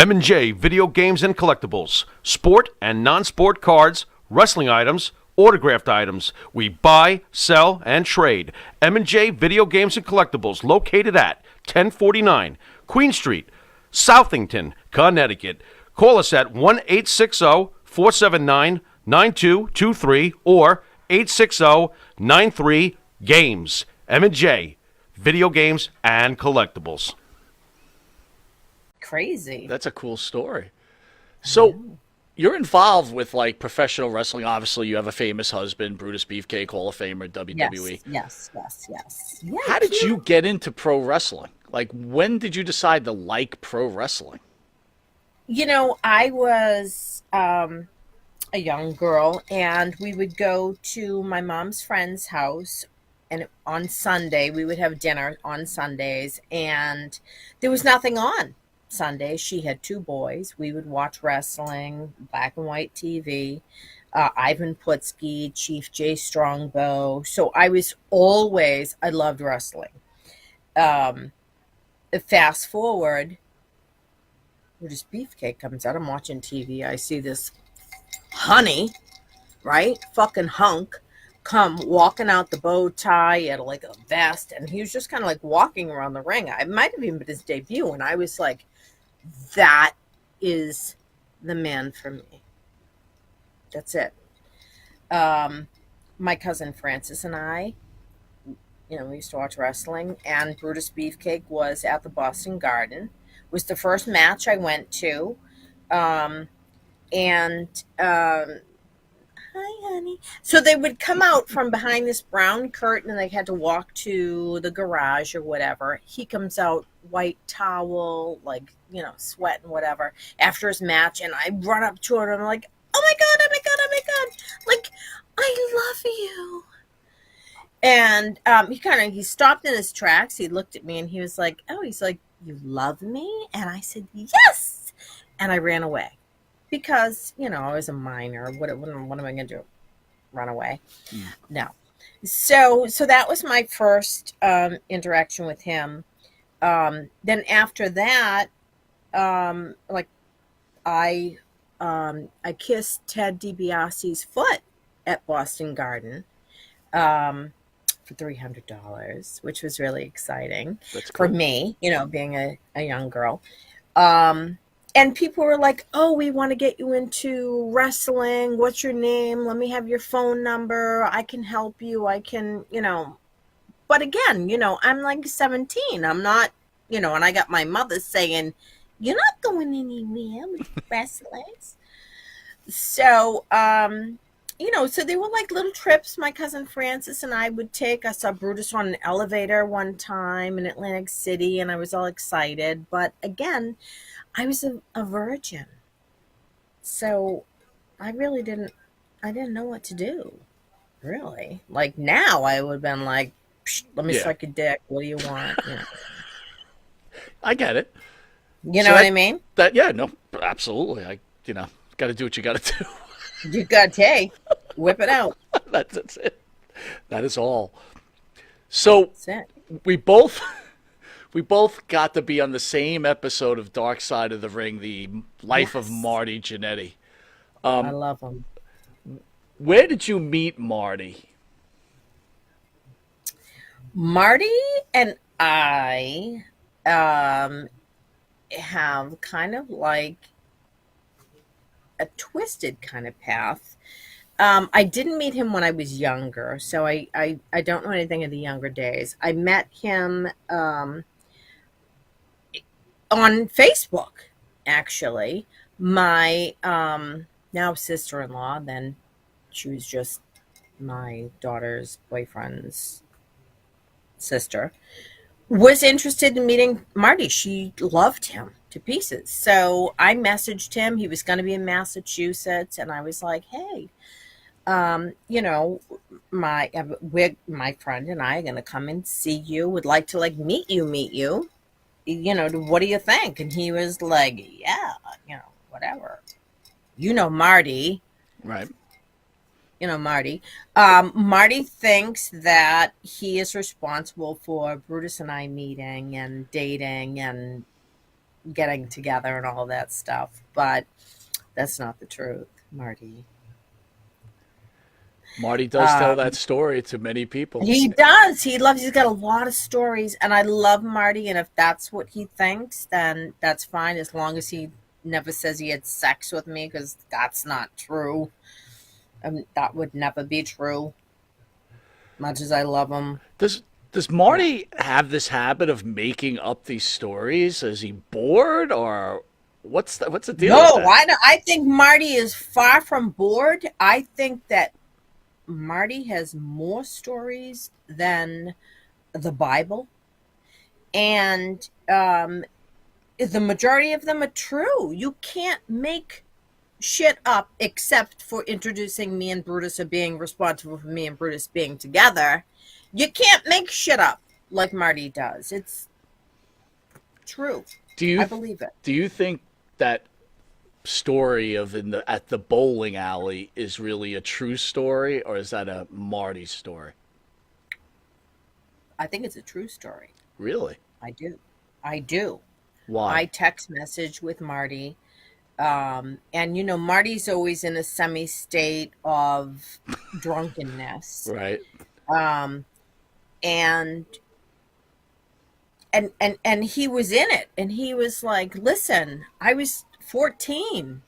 M&J Video Games and Collectibles. Sport and non-sport cards, wrestling items, autographed items. We buy, sell, and trade. M&J Video Games and Collectibles, located at 1049 Queen Street, Southington, Connecticut. Call us at 1-860-479-9223 or 860-93-GAMES. M&J Video Games and Collectibles. Crazy. That's a cool story. So you're involved with like professional wrestling. Obviously, you have a famous husband, Brutus Beefcake, Hall of Famer, WWE. Yes. Yeah, How did you get into pro wrestling? Like, when did you decide to like pro wrestling? You know, I was a young girl, and we would go to my mom's friend's house, and on Sunday we would have dinner on Sundays, and there was nothing on Sunday. She had two boys. We would watch wrestling, black and white TV, Ivan Putski, Chief Jay Strongbow. So I loved wrestling. Fast forward, Brutus Beefcake comes out. I'm watching TV. I see this honey, right? Fucking hunk, come walking out the bow tie. He had like a vest, and he was just kind of like walking around the ring. It might have even been his debut, and I was like, that is the man for me. That's it. My cousin Francis and I, we used to watch wrestling, and Brutus Beefcake was at the Boston Garden. It was the first match I went to. Hi, honey. So they would come out from behind this brown curtain, and they had to walk to the garage or whatever. He comes out, white towel, like, sweat and whatever, after his match, and I run up to him, and I'm like, oh my God, like, I love you. And he stopped in his tracks. He looked at me, and he was like, you love me? And I said, yes. And I ran away because, I was a minor. What am I going to do? Run away? No. So that was my first interaction with him. Then after that, I kissed Ted DiBiase's foot at Boston Garden for $300, which was really exciting for me, being a young girl. And people were like, oh, we want to get you into wrestling. What's your name? Let me have your phone number. I can help you. I can, But again, I'm like 17. I'm not, and I got my mother saying, you're not going anywhere with wrestlers. So, so they were like little trips my cousin Francis and I would take. I saw Brutus on an elevator one time in Atlantic City, and I was all excited. But again, I was a virgin. So I didn't know what to do, really. Like now I would have been like, let me suck your dick. What do you want? I get it. You know what I mean? No, absolutely. Got to do what you got to do. You got to whip it out. That's it. That is all. So That's it. we both got to be on the same episode of Dark Side of the Ring, the life of Marty Jannetty. I love him. Where did you meet Marty? Marty and I have kind of like a twisted kind of path. I didn't meet him when I was younger, so I don't know anything of the younger days. I met him on Facebook, actually. My now sister-in-law, then she was just my daughter's boyfriend's sister, was interested in meeting Marty. She loved him to pieces. So I messaged him. He was going to be in Massachusetts, and I was like, hey, my friend and I are going to come and see you. Would like to like meet you. What do you think? And he was like, yeah, whatever. Marty. Right. Marty. Marty thinks that he is responsible for Brutus and I meeting and dating and getting together and all that stuff. But that's not the truth, Marty. Marty does tell that story to many people. He does. He's got a lot of stories, and I love Marty. And if that's what he thinks, then that's fine, as long as he never says he had sex with me, because that's not true. That would never be true, much as I love him. Does Marty have this habit of making up these stories? Is he bored, or what's the deal? No, with that? I think Marty is far from bored. I think that Marty has more stories than the Bible, and the majority of them are true. You can't make shit up, except for introducing me and Brutus, or being responsible for me and Brutus being together. You can't make shit up like Marty does. It's true. I believe it. Do you think that story of at the bowling alley is really a true story, or is that a Marty story? I think it's a true story. Really? I do. Why? I text message with Marty, and Marty's always in a semi-state of drunkenness, Right. and he was in it, and he was like, listen, I was 14.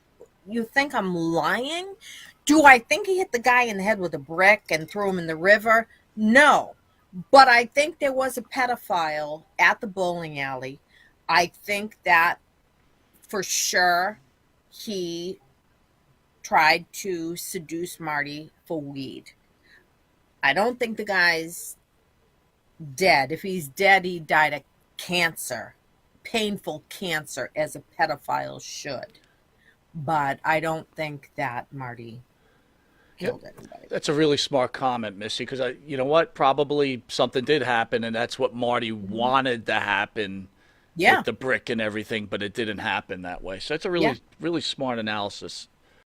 You think I'm lying? Do I think he hit the guy in the head with a brick and threw him in the river? No. But I think there was a pedophile at the bowling alley. I think that for sure he tried to seduce Marty for weed. I don't think the guy's dead. If he's dead, he died of cancer. Painful cancer, as a pedophile should. But I don't think that Marty killed anybody. That's a really smart comment, Missy, because you know what? Probably something did happen, and that's what Marty wanted to happen with the brick and everything, but it didn't happen that way. So it's a really smart analysis.